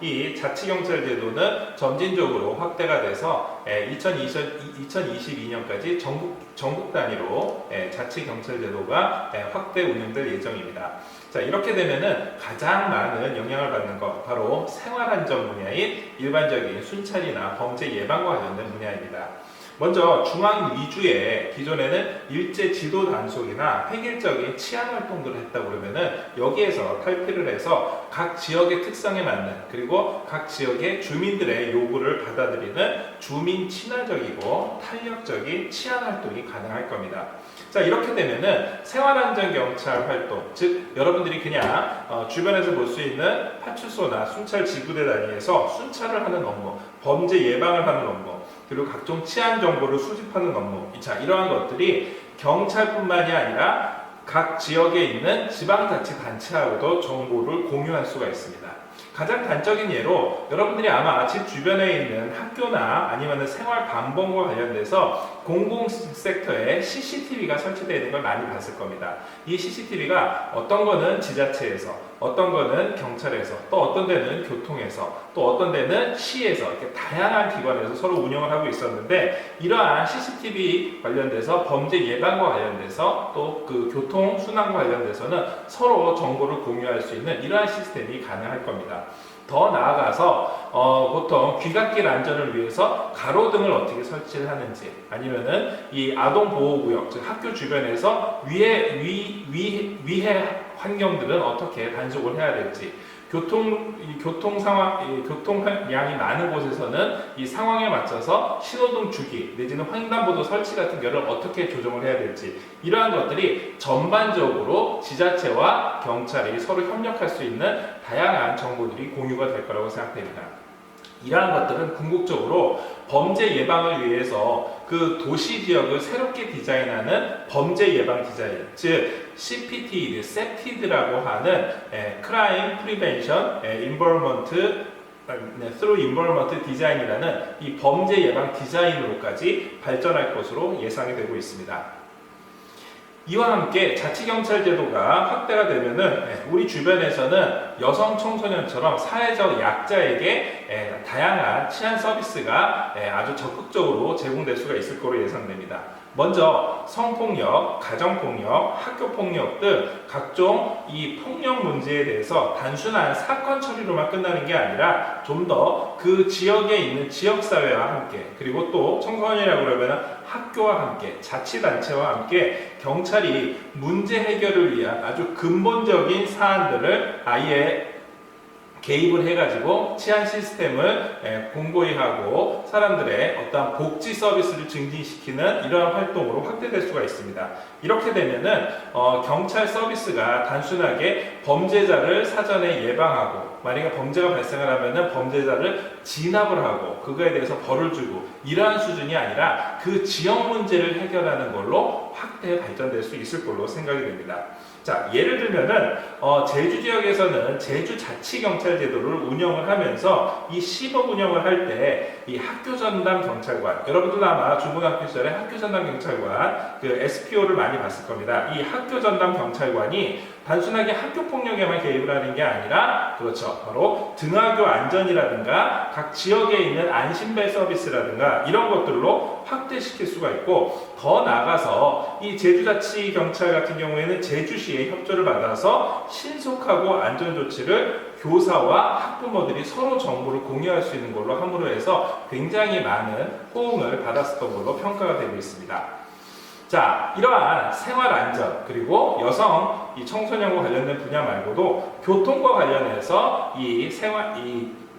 이 자치경찰 제도는 점진적으로 확대가 돼서 2022년까지 전국 단위로 자치경찰 제도가 확대 운영될 예정입니다. 자, 이렇게 되면은 가장 많은 영향을 받는 것 바로 생활안전 분야인 일반적인 순찰이나 범죄 예방과 관련된 분야입니다. 먼저 중앙 위주의 기존에는 일제 지도 단속이나 획일적인 치안 활동들을 했다 그러면은 여기에서 탈피를 해서 각 지역의 특성에 맞는 그리고 각 지역의 주민들의 요구를 받아들이는 주민 친화적이고 탄력적인 치안 활동이 가능할 겁니다. 자, 이렇게 되면은 생활안전경찰 활동, 즉 여러분들이 그냥 주변에서 볼 수 있는 파출소나 순찰 지구대 단위에서 순찰을 하는 업무, 범죄 예방을 하는 업무, 그리고 각종 치안 정보를 수집하는 업무, 자, 이러한 것들이 경찰뿐만이 아니라 각 지역에 있는 지방자치단체하고도 정보를 공유할 수가 있습니다. 가장 단적인 예로 여러분들이 아마 집 주변에 있는 학교나 아니면 생활반복과 관련돼서 공공섹터에 CCTV가 설치되어 있는 걸 많이 봤을 겁니다. 이 CCTV가 어떤 거는 지자체에서, 어떤 거는 경찰에서, 또 어떤 데는 교통에서, 또 어떤 데는 시에서 이렇게 다양한 기관에서 서로 운영을 하고 있었는데 이러한 CCTV 관련돼서 범죄 예방과 관련돼서 또 그 교통 순환과 관련돼서는 서로 정보를 공유할 수 있는 이러한 시스템이 가능할 겁니다. 더 나아가서 보통 귀갓길 안전을 위해서 가로등을 어떻게 설치를 하는지 아니면은 이 아동보호구역, 즉 학교 주변에서 위해 환경들은 어떻게 단속을 해야 될지 교통량이 많은 곳에서는 이 상황에 맞춰서 신호등 주기 내지는 횡단보도 설치 같은 거를 어떻게 조정을 해야 될지 이러한 것들이 전반적으로 지자체와 경찰이 서로 협력할 수 있는 다양한 정보들이 공유가 될 거라고 생각됩니다. 이러한 것들은 궁극적으로 범죄 예방을 위해서 그 도시 지역을 새롭게 디자인하는 범죄 예방 디자인, 즉 CPT, CPT라고 하는 Crime Prevention Environment Through Environment Design이라는 이 범죄 예방 디자인으로까지 발전할 것으로 예상이 되고 있습니다. 이와 함께 자치경찰 제도가 확대가 되면은 우리 주변에서는 여성 청소년처럼 사회적 약자에게 다양한 치안 서비스가 아주 적극적으로 제공될 수가 있을 거로 예상됩니다. 먼저 성폭력, 가정폭력, 학교폭력 등 각종 이 폭력 문제에 대해서 단순한 사건 처리로만 끝나는 게 아니라 좀 더 그 지역에 있는 지역사회와 함께 그리고 또 청소년이라고 그러면 학교와 함께 자치단체와 함께 경찰이 문제 해결을 위한 아주 근본적인 사안들을 아예 개입을 해가지고 치안 시스템을 공고히 하고 사람들의 어떤 복지 서비스를 증진시키는 이러한 활동으로 확대될 수가 있습니다. 이렇게 되면은 경찰 서비스가 단순하게 범죄자를 사전에 예방하고 만약에 범죄가 발생을 하면은 범죄자를 진압을 하고 그거에 대해서 벌을 주고 이러한 수준이 아니라 그 지역 문제를 해결하는 걸로 확대 발전될 수 있을 걸로 생각이 됩니다. 자, 예를 들면은 제주 지역에서는 제주 자치경찰 제도를 운영을 하면서 이 시범 운영을 할 때 이 학교 전담 경찰관, 여러분들 아마 중고등학교 시절에 학교 전담 경찰관 그 SPO를 많이 봤을 겁니다. 이 학교 전담 경찰관이 단순하게 학교 폭력에만 개입을 하는 게 아니라 그렇죠, 바로 등하교 안전이라든가 각 지역에 있는 안심벨 서비스라든가 이런 것들로 확대시킬 수가 있고 더 나아가서 이 제주자치경찰 같은 경우에는 제주시의 협조를 받아서 신속하고 안전조치를 교사와 학부모들이 서로 정보를 공유할 수 있는 걸로 함으로 해서 굉장히 많은 호응을 받았었던 걸로 평가가 되고 있습니다. 자, 이러한 생활안전 그리고 여성 청소년과 관련된 분야 말고도 교통과 관련해서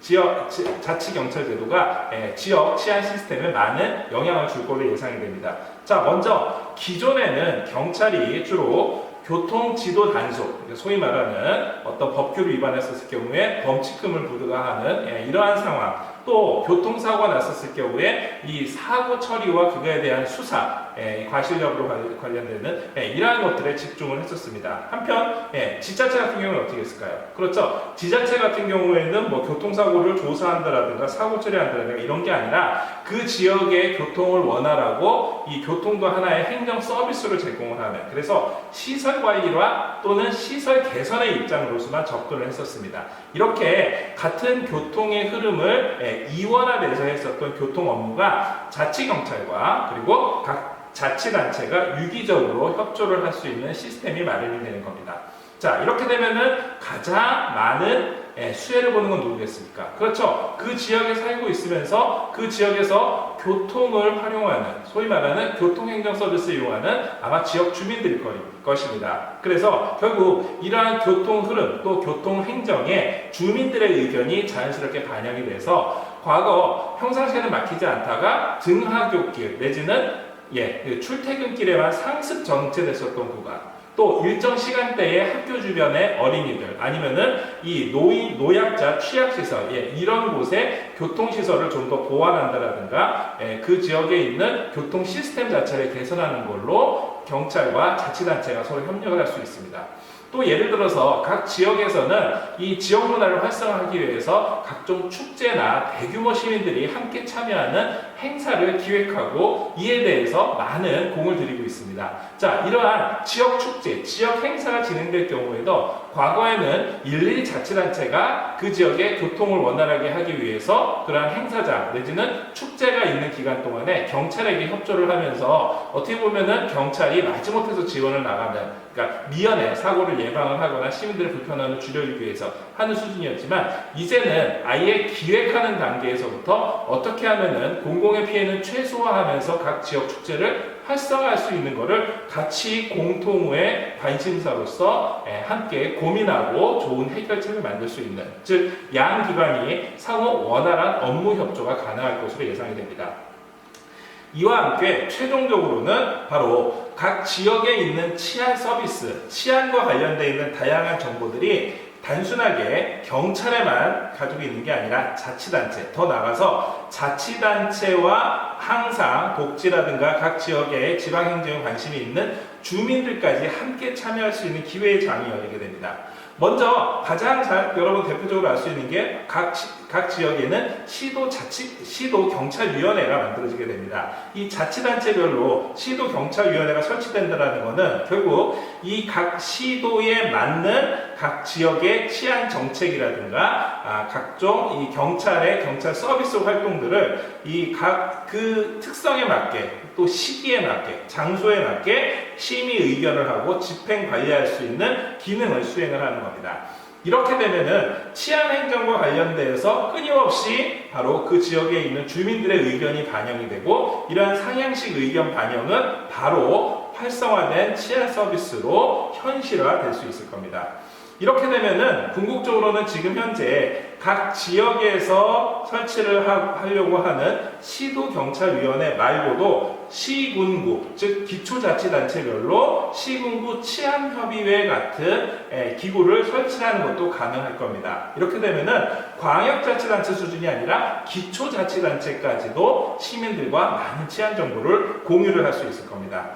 지역 자치경찰 제도가 지역 치안 시스템에 많은 영향을 줄 걸로 예상이 됩니다. 자, 먼저 기존에는 경찰이 주로 교통 지도 단속, 소위 말하는 어떤 법규를 위반했었을 경우에 범칙금을 부과하는 이러한 상황, 또 교통사고가 났었을 경우에 이 사고 처리와 그거에 대한 수사, 이 과실력으로 관련되는 이러한 것들에 집중을 했었습니다. 한편 지자체 같은 경우는 어떻게 했을까요? 그렇죠. 지자체 같은 경우에는 뭐 교통사고를 조사한다라든가 사고 처리한다라든가 이런 게 아니라 그 지역의 교통을 원활하고 이 교통도 하나의 행정 서비스를 제공을 하는, 그래서 시설 관리와 또는 시설 개선의 입장으로서만 접근을 했었습니다. 이렇게 같은 교통의 흐름을 이원화돼서 했었던 교통 업무가 자치경찰과 그리고 각 자치단체가 유기적으로 협조를 할 수 있는 시스템이 마련이 되는 겁니다. 자, 이렇게 되면은 가장 많은 수혜를 보는 건 누구겠습니까? 그렇죠. 그 지역에 살고 있으면서 그 지역에서 교통을 활용하는, 소위 말하는 교통행정 서비스를 이용하는 아마 지역 주민들일 것입니다. 그래서 결국 이러한 교통 흐름 또 교통 행정에 주민들의 의견이 자연스럽게 반영이 돼서 과거 평상시에는 막히지 않다가 등하굣길 내지는 출퇴근길에만 상습 정체됐었던 구간, 또 일정 시간대에 학교 주변의 어린이들 아니면은 이 노약자 취약시설 이런 곳에 교통시설을 좀 더 보완한다라든가 그 지역에 있는 교통 시스템 자체를 개선하는 걸로 경찰과 자치단체가 서로 협력을 할 수 있습니다. 또 예를 들어서 각 지역에서는 이 지역 문화를 활성화하기 위해서 각종 축제나 대규모 시민들이 함께 참여하는 행사를 기획하고 이에 대해서 많은 공을 들이고 있습니다. 자, 이러한 지역 축제, 지역 행사가 진행될 경우에도 과거에는 일일이 자치단체가 그 지역의 교통을 원활하게 하기 위해서 그러한 행사장 내지는 축제가 있는 기간 동안에 경찰에게 협조를 하면서 어떻게 보면은 경찰이 마지못해서 지원을 나가는, 그러니까 미연에 사고를 예방을 하거나 시민들의 불편함을 줄여주기 위해서 하는 수준이었지만 이제는 아예 기획하는 단계에서부터 어떻게 하면은 공공의 피해는 최소화하면서 각 지역 축제를 활성화할 수 있는 것을 같이 공통의 관심사로서 함께 고민하고 좋은 해결책을 만들 수 있는, 즉 양 기관이 상호 원활한 업무 협조가 가능할 것으로 예상이 됩니다. 이와 함께 최종적으로는 바로 각 지역에 있는 치안 서비스, 치안과 관련되어 있는 다양한 정보들이 단순하게 경찰에만 가지고 있는 게 아니라 자치단체, 더 나아가서 자치단체와 항상 복지라든가 각 지역의 지방행정에 관심이 있는 주민들까지 함께 참여할 수 있는 기회의 장이 열리게 됩니다. 먼저 가장 여러분 대표적으로 알 수 있는 게 각 지역에는 시도 경찰위원회가 만들어지게 됩니다. 이 자치단체별로 시도 경찰위원회가 설치된다는 것은 결국 이 각 시도에 맞는 각 지역의 치안 정책이라든가 각종 이 경찰 서비스 활동들을 이 각 그 특성에 맞게 또 시기에 맞게 장소에 맞게 심의 의견을 하고 집행 관리할 수 있는 기능을 수행을 하는 겁니다. 이렇게 되면은 치안 행정과 관련돼서 끊임없이 바로 그 지역에 있는 주민들의 의견이 반영이 되고 이러한 상향식 의견 반영은 바로 활성화된 치안 서비스로 현실화될 수 있을 겁니다. 이렇게 되면은 궁극적으로는 지금 현재 각 지역에서 설치를 하려고 하는 시도경찰위원회 말고도 시군구, 즉 기초자치단체별로 시군구 치안협의회 같은 기구를 설치하는 것도 가능할 겁니다. 이렇게 되면은 광역자치단체 수준이 아니라 기초자치단체까지도 시민들과 많은 치안 정보를 공유를 할 수 있을 겁니다.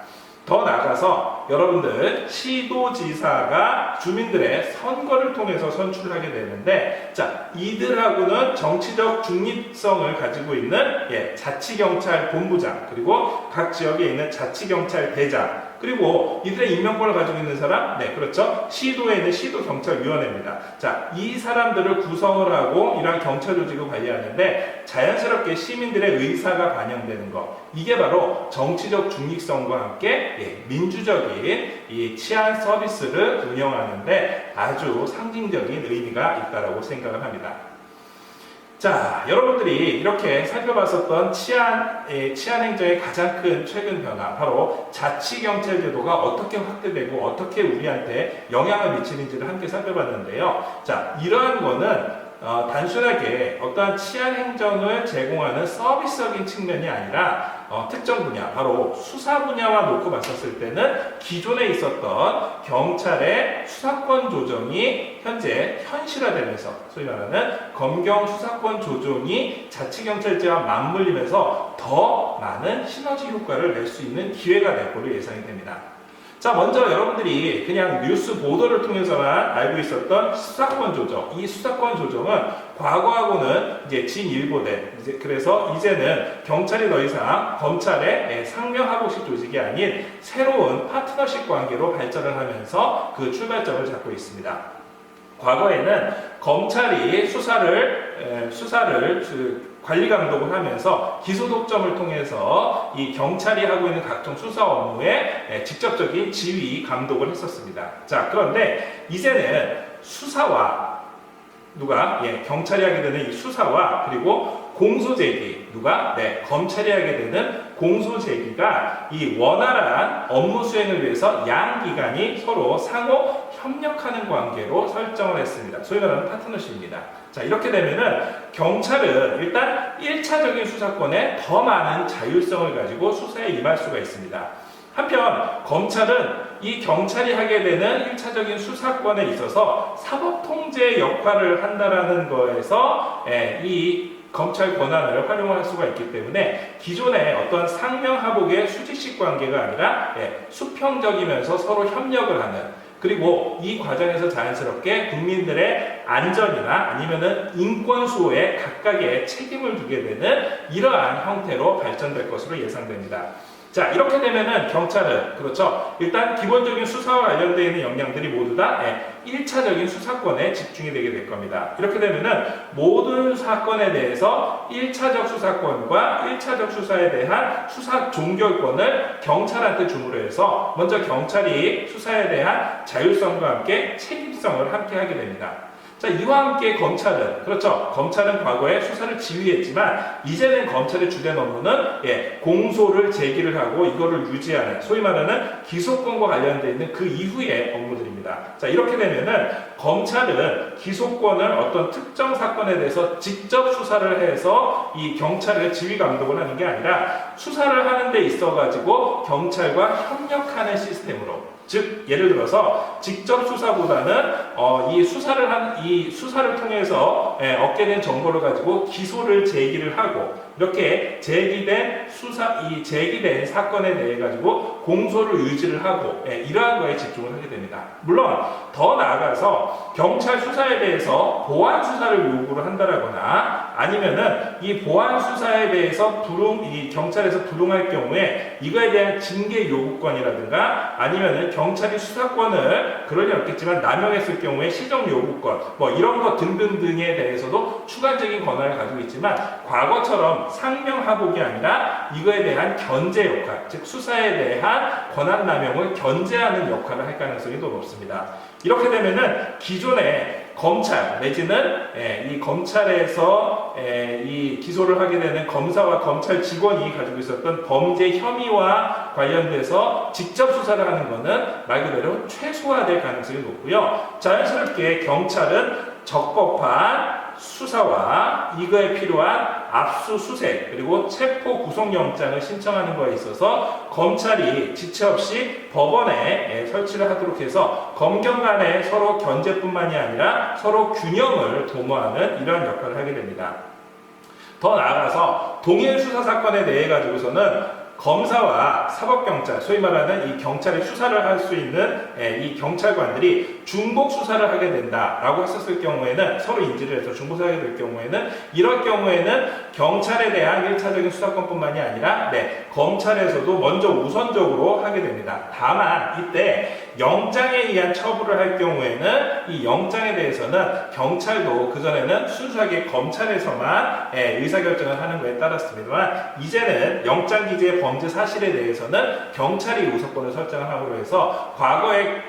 더 나아가서 여러분들 시도지사가 주민들의 선거를 통해서 선출하게 되는데, 자, 이들하고는 정치적 중립성을 가지고 있는 자치경찰 본부장, 그리고 각 지역에 있는 자치경찰 대장, 그리고 이들의 임명권을 가지고 있는 사람, 그렇죠. 시도에 있는 시도경찰위원회입니다. 자, 이 사람들을 구성을 하고 이러한 경찰 조직을 관리하는데 자연스럽게 시민들의 의사가 반영되는 것, 이게 바로 정치적 중립성과 함께 민주적인 이 치안 서비스를 운영하는데 아주 상징적인 의미가 있다고 생각을 합니다. 자, 여러분들이 이렇게 살펴봤었던 치안 행정의 가장 큰 최근 변화, 바로 자치경찰 제도가 어떻게 확대되고 어떻게 우리한테 영향을 미치는지를 함께 살펴봤는데요. 자, 이러한 거는 단순하게 어떠한 치안 행정을 제공하는 서비스적인 측면이 아니라 특정 분야, 바로 수사 분야와 놓고 봤었을 때는 기존에 있었던 경찰의 수사권 조정이 현재 현실화되면서 소위 말하는 검경 수사권 조정이 자치경찰제와 맞물리면서 더 많은 시너지 효과를 낼 수 있는 기회가 될 것으로 예상이 됩니다. 자, 먼저 여러분들이 그냥 뉴스 보도를 통해서만 알고 있었던 수사권 조정, 이 수사권 조정은 과거하고는 이제 진일보된, 그래서 이제는 경찰이 더 이상 검찰의 상명하복식 조직이 아닌 새로운 파트너십 관계로 발전을 하면서 그 출발점을 잡고 있습니다. 과거에는 검찰이 수사를 관리 감독을 하면서 기소 독점을 통해서 이 경찰이 하고 있는 각종 수사 업무에 직접적인 지휘 감독을 했었습니다. 자, 그런데 이제는 수사와 경찰이 하게 되는 이 수사와 그리고 공소제기, 검찰이 하게 되는 공소제기가 이 원활한 업무 수행을 위해서 양 기관이 서로 상호 협력하는 관계로 설정을 했습니다. 소위 말하는 파트너십입니다. 자, 이렇게 되면은 경찰은 일단 1차적인 수사권에 더 많은 자율성을 가지고 수사에 임할 수가 있습니다. 한편 검찰은 이 경찰이 하게 되는 1차적인 수사권에 있어서 사법통제 역할을 한다라는 거에서 이 검찰 권한을 활용할 수가 있기 때문에 기존의 어떤 상명하복의 수직식 관계가 아니라 수평적이면서 서로 협력을 하는, 그리고 이 과정에서 자연스럽게 국민들의 안전이나 아니면은 인권 수호에 각각의 책임을 두게 되는 이러한 형태로 발전될 것으로 예상됩니다. 자, 이렇게 되면은 경찰은 일단 기본적인 수사와 관련되어 있는 역량들이 모두 다 1차적인 수사권에 집중이 되게 될 겁니다. 이렇게 되면은 모든 사건에 대해서 1차적 수사권과 1차적 수사에 대한 수사 종결권을 경찰한테 줌으로 해서 먼저 경찰이 수사에 대한 자율성과 함께 책임성을 함께 하게 됩니다. 자, 이와 함께 검찰은 검찰은 과거에 수사를 지휘했지만 이제는 검찰의 주된 업무는 공소를 제기를 하고 이거를 유지하는, 소위 말하는 기소권과 관련되어 있는 그 이후의 업무들입니다. 자, 이렇게 되면은 검찰은 기소권을 어떤 특정 사건에 대해서 직접 수사를 해서 이 경찰의 지휘 감독을 하는 게 아니라 수사를 하는 데 있어 가지고 경찰과 협력하는 시스템으로, 즉 예를 들어서 직접 수사보다는 이 수사를 통해서 얻게 된 정보를 가지고 기소를 제기를 하고, 이렇게 제기된 사건에 대해 가지고 공소를 유지를 하고 이러한 거에 집중을 하게 됩니다. 물론 더 나아가서 경찰 수사에 대해서 보안 수사를 요구를 한다라거나 아니면은 이 보안 수사에 대해서 이 경찰에서 불응할 경우에 이거에 대한 징계 요구권이라든가 아니면은 경찰이 수사권을 그럴 리 없겠지만 남용했을 경우에 시정 요구권 이런 것 등등등에 대해서도 추가적인 권한을 가지고 있지만 과거처럼 상명하복이 아니라 이거에 대한 견제 역할, 즉 수사에 대한 권한 남용을 견제하는 역할을 할 가능성이 더 높습니다. 이렇게 되면은 기존의 검찰 내지는 이 검찰에서 이 기소를 하게 되는 검사와 검찰 직원이 가지고 있었던 범죄 혐의와 관련돼서 직접 수사를 하는 것은 말 그대로 최소화될 가능성이 높고요. 자연스럽게 경찰은 적법한 수사와 이거에 필요한 압수수색 그리고 체포 구속영장을 신청하는 거에 있어서 검찰이 지체 없이 법원에 설치를 하도록 해서 검경 간에 서로 견제뿐만이 아니라 서로 균형을 도모하는 이러한 역할을 하게 됩니다. 더 나아가서 동일 수사 사건에 대해 가지고서는 검사와 사법경찰, 소위 말하는 이 경찰이 수사를 할 수 있는 이 경찰관들이 중복 수사를 하게 된다라고 했었을 경우에는 서로 인지를 해서 중복 수사하게 될 경우에는 이럴 경우에는 경찰에 대한 1차적인 수사권뿐만이 아니라 검찰에서도 먼저 우선적으로 하게 됩니다. 다만 이때 영장에 의한 처분을 할 경우에는 이 영장에 대해서는 경찰도 그전에는 순수하게 검찰에서만 의사결정을 하는 거에 따랐습니다만 이제는 영장 기재의 범죄 사실에 대해서는 경찰이 우선권을 설정을 함으로 해서 과거에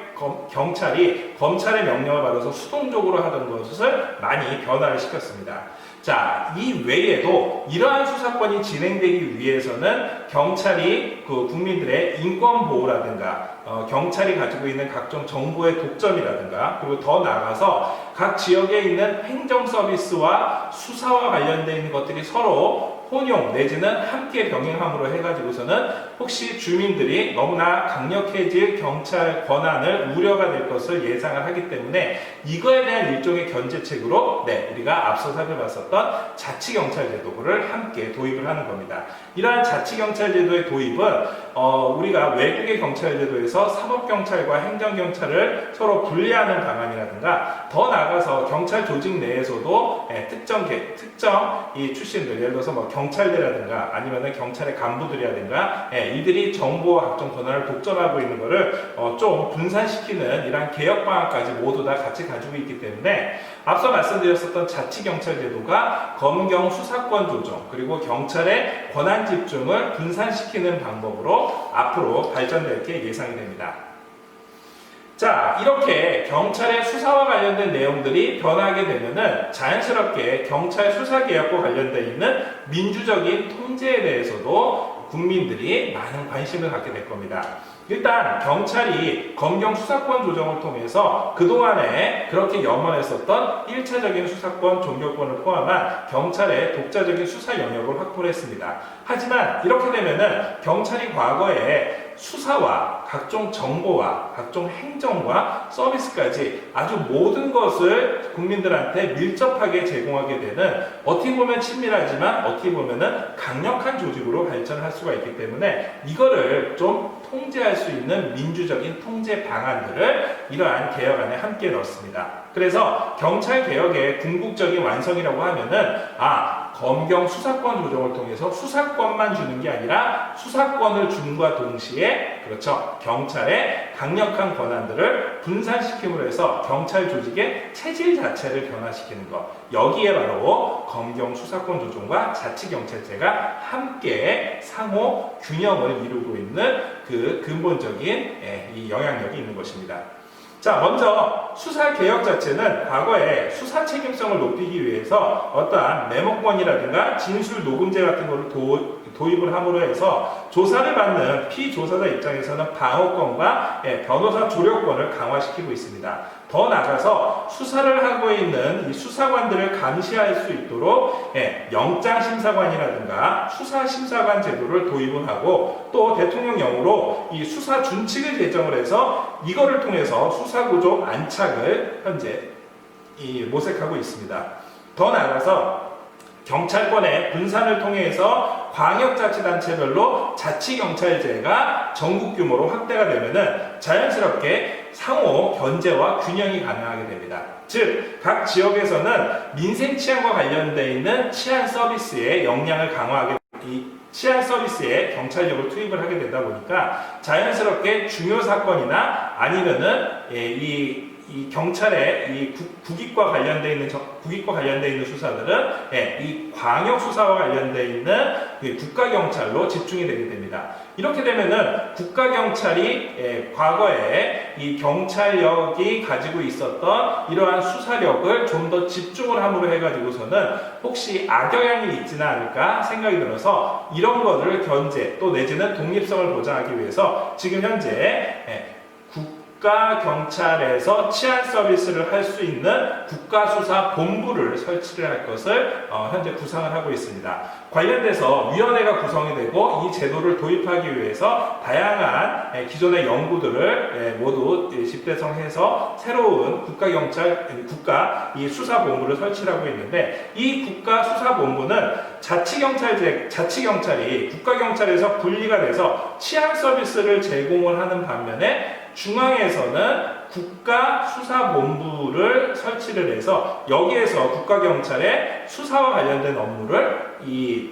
경찰이 검찰의 명령을 받아서 수동적으로 하던 것을 많이 변화를 시켰습니다. 자, 이 외에도 이러한 수사권이 진행되기 위해서는 경찰이 그 국민들의 인권 보호라든가 경찰이 가지고 있는 각종 정보의 독점이라든가 그리고 더 나아가서 각 지역에 있는 행정 서비스와 수사와 관련된 있는 것들이 서로 혼용 내지는 함께 병행함으로 해가지고서는 혹시 주민들이 너무나 강력해질 경찰 권한을 우려가 될 것을 예상을 하기 때문에 이거에 대한 일종의 견제책으로 우리가 앞서 살펴봤었던 자치경찰제도를 함께 도입을 하는 겁니다. 이러한 자치경찰제도의 도입은 우리가 외국의 경찰제도에서 사법경찰과 행정경찰을 서로 분리하는 방안이라든가 더 나아가서 경찰 조직 내에서도 특정 이 출신들 예를 들어서 뭐 경찰대라든가 아니면은 경찰의 간부들이라든가 이들이 정보와 각종 권한을 독점하고 있는 것을 좀 분산시키는 이러한 개혁 방안까지 모두 다 같이 가지고 있기 때문에 앞서 말씀드렸었던 자치경찰제도가 검경 수사권 조정 그리고 경찰의 권한 집중을 분산시키는 방법으로 앞으로 발전될 게 예상이 됩니다. 자, 이렇게 경찰의 수사와 관련된 내용들이 변하게 되면은 자연스럽게 경찰 수사 개혁과 관련되어 있는 민주적인 통제에 대해서도 국민들이 많은 관심을 갖게 될 겁니다. 일단 경찰이 검경 수사권 조정을 통해서 그동안에 그렇게 염원했었던 1차적인 수사권 종결권을 포함한 경찰의 독자적인 수사 영역을 확보를 했습니다. 하지만 이렇게 되면은 경찰이 과거에 수사와 각종 정보와 각종 행정과 서비스까지 아주 모든 것을 국민들한테 밀접하게 제공하게 되는 어떻게 보면 친밀하지만 어떻게 보면은 강력한 조직으로 발전할 수가 있기 때문에 이거를 좀 통제할 수 있는 민주적인 통제 방안들을 이러한 개혁안에 함께 넣었습니다. 그래서 경찰 개혁의 궁극적인 완성이라고 하면은 검경 수사권 조정을 통해서 수사권만 주는 게 아니라 수사권을 줌과 동시에 그렇죠 경찰의 강력한 권한들을 분산시킴으로 해서 경찰 조직의 체질 자체를 변화시키는 것 여기에 바로 검경 수사권 조정과 자치경찰제가 함께 상호 균형을 이루고 있는 그 근본적인 이 영향력이 있는 것입니다. 자, 먼저 수사 개혁 자체는 과거에 수사 책임성을 높이기 위해서 어떠한 메모권이라든가 진술 녹음제 같은 것을 도입을 함으로 해서 조사를 받는 피조사자 입장에서는 방어권과 변호사 조력권을 강화시키고 있습니다. 더 나아가서 수사를 하고 있는 이 수사관들을 감시할 수 있도록 영장심사관이라든가 수사심사관 제도를 도입을 하고 또 대통령령으로 이 수사 준칙을 제정을 해서 이거를 통해서 수사구조 안착을 현재 모색하고 있습니다. 더 나아가서 경찰권의 분산을 통해서 광역자치단체별로 자치경찰제가 전국 규모로 확대가 되면은 자연스럽게 상호 견제와 균형이 가능하게 됩니다. 즉, 각 지역에서는 민생 치안과 관련되어 있는 치안 서비스의 역량을 강화하게 이 치안 서비스에 경찰력을 투입을 하게 되다 보니까 자연스럽게 중요 사건이나 아니면은 이 경찰의 이 국익과 관련되어 있는 수사들은 이 광역 수사와 관련되어 있는 국가 경찰로 집중이 되게 됩니다. 이렇게 되면은 국가 경찰이 과거에 이 경찰력이 가지고 있었던 이러한 수사력을 좀 더 집중을 함으로 해가지고서는 혹시 악영향이 있지는 않을까 생각이 들어서 이런 것을 견제 또 내지는 독립성을 보장하기 위해서 지금 현재 국가경찰에서 치안 서비스를 할 수 있는 국가수사본부를 설치를 할 것을 현재 구상을 하고 있습니다. 관련돼서 위원회가 구성이 되고 이 제도를 도입하기 위해서 다양한 기존의 연구들을 모두 집대성해서 새로운 국가 이 수사본부를 설치하고 있는데 이 국가수사본부는 자치경찰이 국가경찰에서 분리가 돼서 치안 서비스를 제공을 하는 반면에 중앙에서는 국가수사본부를 설치를 해서 여기에서 국가경찰의 수사와 관련된 업무를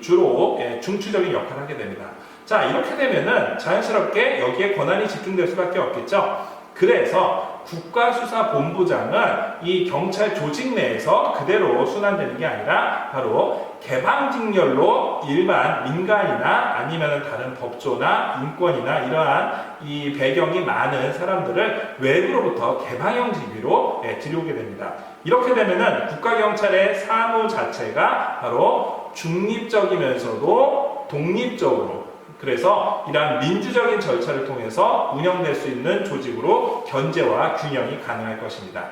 주로 중추적인 역할을 하게 됩니다. 자, 이렇게 되면은 자연스럽게 여기에 권한이 집중될 수밖에 없겠죠. 그래서 국가수사본부장은 이 경찰 조직 내에서 그대로 순환되는 게 아니라 바로 개방직렬로 일반 민간이나 아니면 다른 법조나 인권이나 이러한 이 배경이 많은 사람들을 외부로부터 개방형 직위로 들여오게 됩니다. 이렇게 되면은 국가경찰의 사무 자체가 바로 중립적이면서도 독립적으로, 그래서 이러한 민주적인 절차를 통해서 운영될 수 있는 조직으로 견제와 균형이 가능할 것입니다.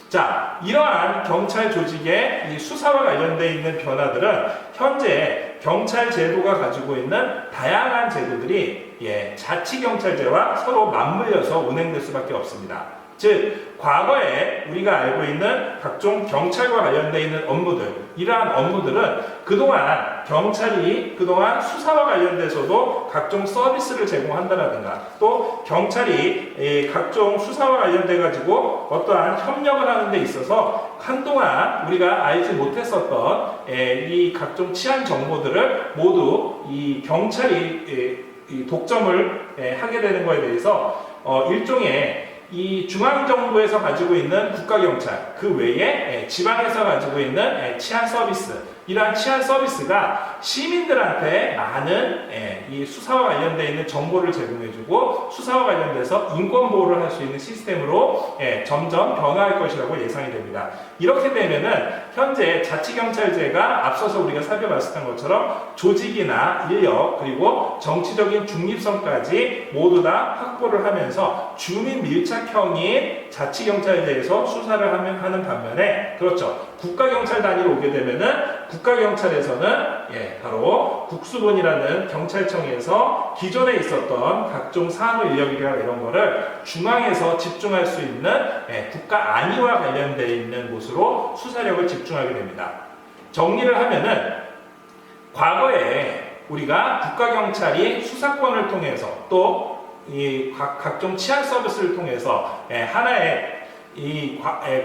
자, 이러한 경찰 조직의 이 수사와 관련되어 있는 변화들은 현재 경찰 제도가 가지고 있는 다양한 제도들이 자치경찰제와 서로 맞물려서 운행될 수밖에 없습니다. 즉, 과거에 우리가 알고 있는 각종 경찰과 관련되어 있는 업무들, 이러한 업무들은 그동안 경찰이 수사와 관련돼서도 각종 서비스를 제공한다라든가, 또 경찰이 각종 수사와 관련돼 가지고 어떠한 협력을 하는 데 있어서 한동안 우리가 알지 못했었던 이 각종 치안 정보들을 모두 이 경찰이 독점을 하게 되는 것에 대해서 일종의 이 중앙정부에서 가지고 있는 국가경찰, 그 외에 지방에서 가지고 있는 치안 서비스, 이러한 치안 서비스가 시민들한테 많은 이 수사와 관련되어 있는 정보를 제공해주고 수사와 관련돼서 인권보호를 할 수 있는 시스템으로 점점 변화할 것이라고 예상이 됩니다. 이렇게 되면은 현재 자치경찰제가 앞서서 우리가 살펴봤었던 것처럼 조직이나 인력 그리고 정치적인 중립성까지 모두 다 확보를 하면서 주민 밀착형인 자치경찰제에서 수사를 하는 반면에, 그렇죠, 국가경찰 단위로 오게 되면은 국가경찰에서는 바로 국수본이라는 경찰청에서 기존에 있었던 각종 사무 인력이나 이런 거를 중앙에서 집중할 수 있는 국가 안위와 관련되어 있는 곳으로 수사력을 집중하게 됩니다. 정리를 하면은 과거에 우리가 국가경찰이 수사권을 통해서 또 이 각종 치안 서비스를 통해서 하나의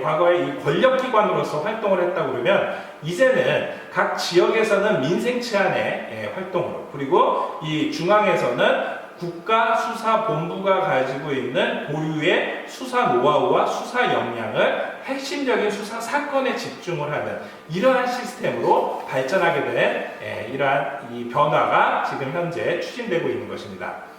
과거의 이 권력기관으로서 활동을 했다고 그러면, 이제는 각 지역에서는 민생치안의 활동으로, 그리고 이 중앙에서는 국가수사본부가 가지고 있는 고유의 수사 노하우와 수사 역량을 핵심적인 수사 사건에 집중을 하는 이러한 시스템으로 발전하게 된 이러한 이 변화가 지금 현재 추진되고 있는 것입니다.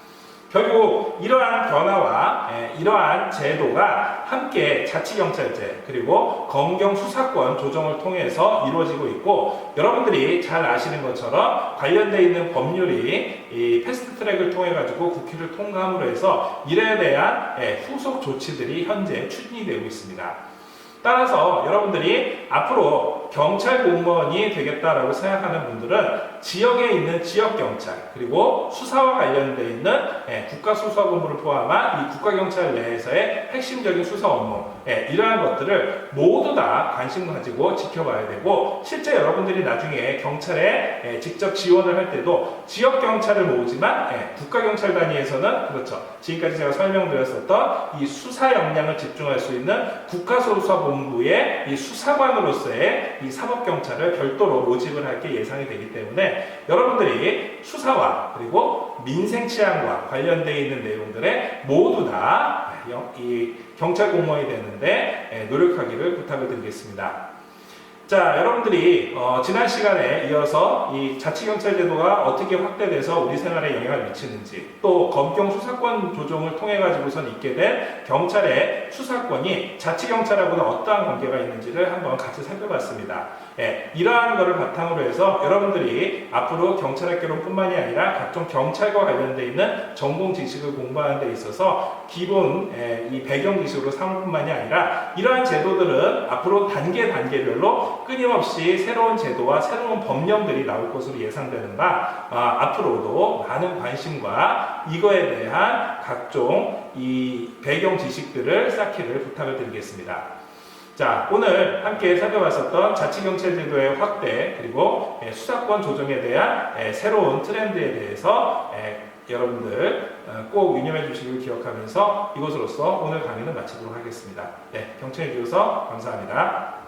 결국 이러한 변화와 이러한 제도가 함께 자치경찰제 그리고 검경수사권 조정을 통해서 이루어지고 있고, 여러분들이 잘 아시는 것처럼 관련되어 있는 법률이 이 패스트트랙을 통해 가지고 국회를 통과함으로 해서 이에 대한 후속 조치들이 현재 추진이 되고 있습니다. 따라서 여러분들이 앞으로 경찰 공무원이 되겠다라고 생각하는 분들은 지역에 있는 지역경찰 그리고 수사와 관련되어 있는 국가수사본부를 포함한 이 국가경찰 내에서의 핵심적인 수사 업무, 이러한 것들을 모두 다 관심 가지고 지켜봐야 되고, 실제 여러분들이 나중에 경찰에 직접 지원을 할 때도 지역경찰을 모으지만 국가경찰 단위에서는, 그렇죠, 지금까지 제가 설명드렸었던 이 수사 역량을 집중할 수 있는 국가수사본부의 이 수사관으로서의 이 사법경찰을 별도로 모집을 할 게 예상이 되기 때문에 여러분들이 수사와 그리고 민생치안과 관련되어 있는 내용들에 모두 다 이 경찰 공무원이 되는데 노력하기를 부탁을 드리겠습니다. 자, 여러분들이 지난 시간에 이어서 이 자치경찰제도가 어떻게 확대돼서 우리 생활에 영향을 미치는지, 또 검경수사권 조정을 통해 가지고선 있게 된 경찰의 수사권이 자치경찰하고는 어떠한 관계가 있는지를 한번 같이 살펴봤습니다. 이러한 것을 바탕으로 해서 여러분들이 앞으로 경찰학개론뿐만이 아니라 각종 경찰과 관련되어 있는 전공 지식을 공부하는 데 있어서 기본 이 배경 지식으로 삼을 뿐만이 아니라 이러한 제도들은 앞으로 단계별로 끊임없이 새로운 제도와 새로운 법령들이 나올 것으로 예상되는가, 앞으로도 많은 관심과 이거에 대한 각종 이 배경 지식들을 쌓기를 부탁을 드리겠습니다. 자, 오늘 함께 살펴봤었던 자치경찰제도의 확대 그리고 수사권 조정에 대한 새로운 트렌드에 대해서 여러분들 꼭 유념해 주시길 기억하면서 이것으로써 오늘 강의는 마치도록 하겠습니다. 경청해 주셔서 감사합니다.